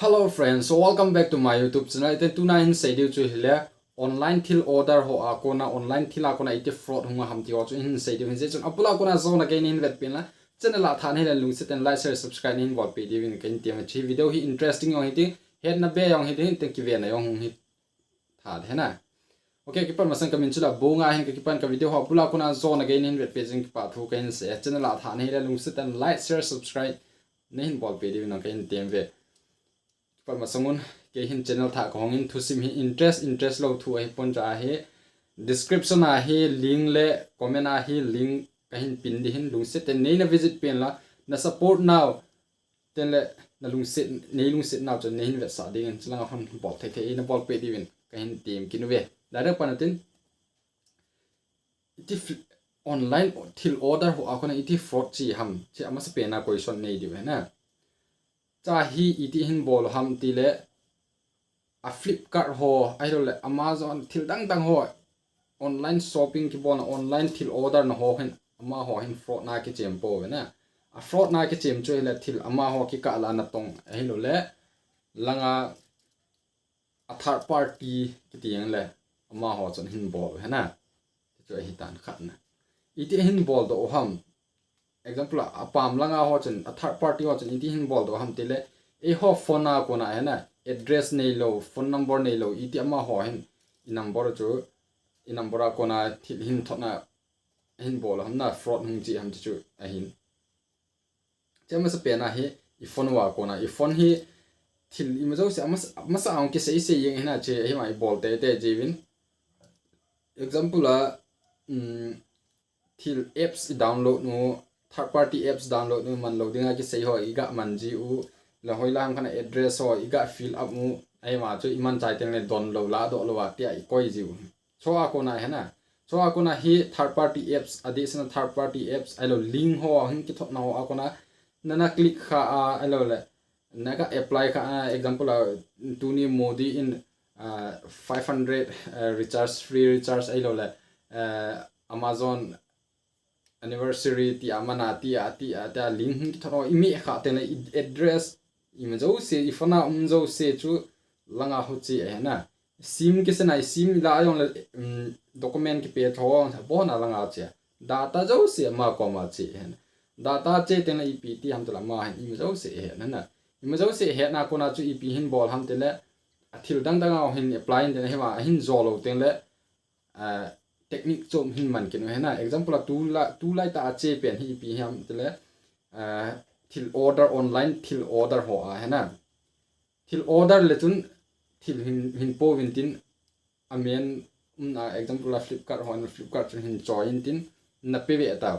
Hello friends, so welcome back to my YouTube channel. Iten tuna hin seidiu chu hile online thil order ho a kona online thila kona ite fraud hunga hamti ho chu hin seidiu hin chun apula kona zone again in vet pin la channel la than hile lung sit and like share subscribe in bol pe divin ken tiam chi video hi interesting yong hiti head na be yong hiti te ki ve na yong hi tha the na okay kipan masang kamin chula bunga hin kipan ka video ho apula kona zone again in vet page pa thu ken se channel la than hile lung sit and like share subscribe nin bol pe divin ken tiam ve mà songun cái hin channel thả có hongin thu sim hi interest lo thu ai pon ra he description a he link le comment a he link ka hin pin di hin lung set nei na visit pen la na support now ten le na lung set now cho nei hin ve sa ding chlang hon bol the na bol pe di win ka hin team kin ve da ra panatin iti online thil order ho akona iti fraud chi ham chi ama se pe na question nei di na cha hi iti hin bol ham ti le a Flipkart ho ai le Amazon thil dang ho online shopping ki bon online thil order na ho hin ama ho hin fraud na ki chem po na a fraud na ki chem choi le thil ama ho ki ka la na tong ai lo le langa a third party ki tiang le ama ho chon hin bol na choi hi tan khat na iti hin bol do ham example apam langa ho chen a third party ho chen iti hin bol do ham tile e ho phone na ko na na address nei lo phone number nei lo iti ama ho hin I number ko na thil hin thona hin bol ham na fraud hung chi ham chu a hin chema se pe na hi I phone wa ko na I phone hi thil I ma zo se ama sa ang ki se yeng hina che hi mai bol te jewin example a thil apps download no third party apps download nu man loading a ki sei ho iga man ji u la hoilang kana address ho iga fill up mu ai ma chu iman chai teng le don lo la do lo wa ti ai koi ji u so a ko na he na so a ko na hi third party apps additional third party apps ai lo link ho hin ki thot na ho a ko na nana click kha a ai lo le na ka apply kha example tu ni modi in 500 recharge free recharge ai lo le Amazon anniversary ti amana ti ta link thoro imi kha te na address im zo se ifana zo se chu langa hu chi na sim ki se nai sim la yong la document ki pe tho bo na langa che data zo se ma ko ma chi data che te na ip ti ham to la ma im zo se na im zo se he na ko na chu ip hin bol ham te le athil dang hin apply in te na he ma hin zo lo te le technique chom hin man kin na example tu lai ta che pen hi pi ham tele thil order online thil order ho a na thil order le chun thil hin po win tin amen na example Flipkart ho na Flipkart chun hin join tin na pe ve ta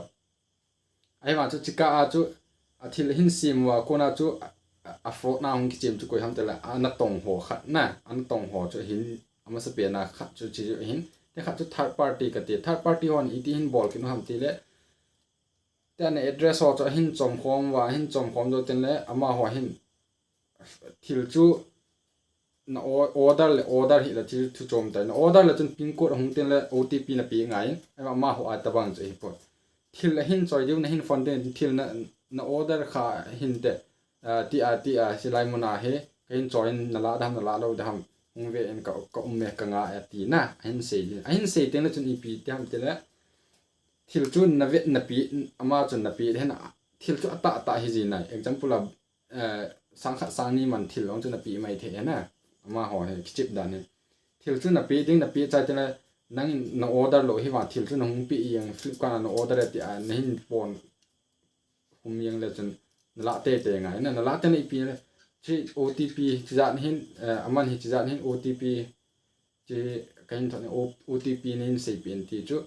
ai ma chu chika a chu a thil hin sim wa ko na chu a fraud na hong ki chem chu ko ham tele ana tong ho khat na an tong ho chu hin ama se pe na khat chu chi hin te khat chu third party ka te third party hon iti hin bol kin ham ti le ten address ho cho hin chom khom do ten le ama ho hin thil chu na order hi la thil thu chom ta na order la chun pin code hung ten le OTP na pi ngai ama ho a tabang che hi po thil la hin choi diu na hin phone ten thil na order kha hin te ti a silai mona he hin join na la lo dam hung ve en ka me ka nga ati na hin sei ten la chun ip te ham te la thil chun na vet na pi ama chun na pi hen thil chu ata hi ji nai example sangkha sangni man thil ong chun na pi mai the na ama ho he chip dan ne thil chun na pi ding na pi chai te la nang na order lo hi wa thil chun hung pi yang Flipkart na order ti a na hin pon hum yang le chun la te ngai na la te nei pi chi OTP chi zat hin aman hi chi zat hin OTP chi kain thone OTP nin sei pen ti chu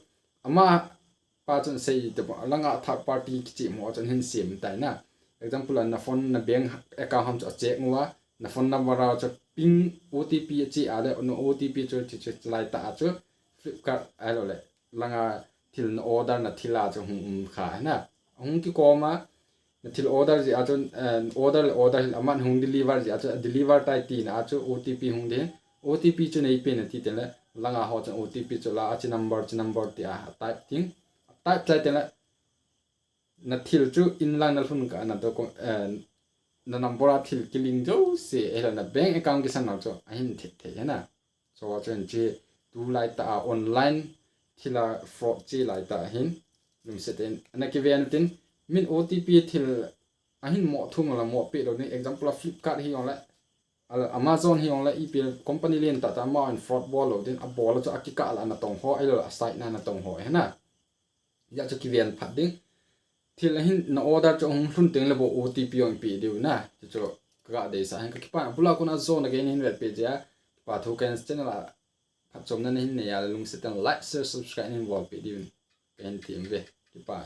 ama pa chon sei te langa third party ki chi mo chon hin sim tai na example na phone na bank account ham cho check ngwa na phone number ra cho ping OTP chi ale no OTP chu chi lai ta chu Flipkart alo le langa thil na order na thila chu hum kha na hum ki ko ma thil order ji achon order aman hung deliver ji acho deliver tai ti na acho OTP hung de OTP chu nei pe na ti te la langa ho cho OTP chu la achi number ti a type thing type chai te la na thil chu in lang na phun ka na to na number a thil killing jo se ela na bank account ki san cho ahin the the na so chen che tu lai ta online thila fraud che lai ta hin lum se ten na ki ven tin min OTP thil ahin mo thung la mo pe lo ni example Flipkart hi on la Amazon hi on la epl company len ta ta ma on fraud ball lo din a ball cho akika la na tong ho ai lo site na tong ho he na ya cho ki ven phat ding thil hin na order cho hung hlun teng le bo OTP on pi diu na cho ka de sa han ka ki pa bula ko na zone again in web page ya pa thu kan channel la phat chom na hin ne ya lung se tan like share subscribe in wall pi diu pen tim ve ki pa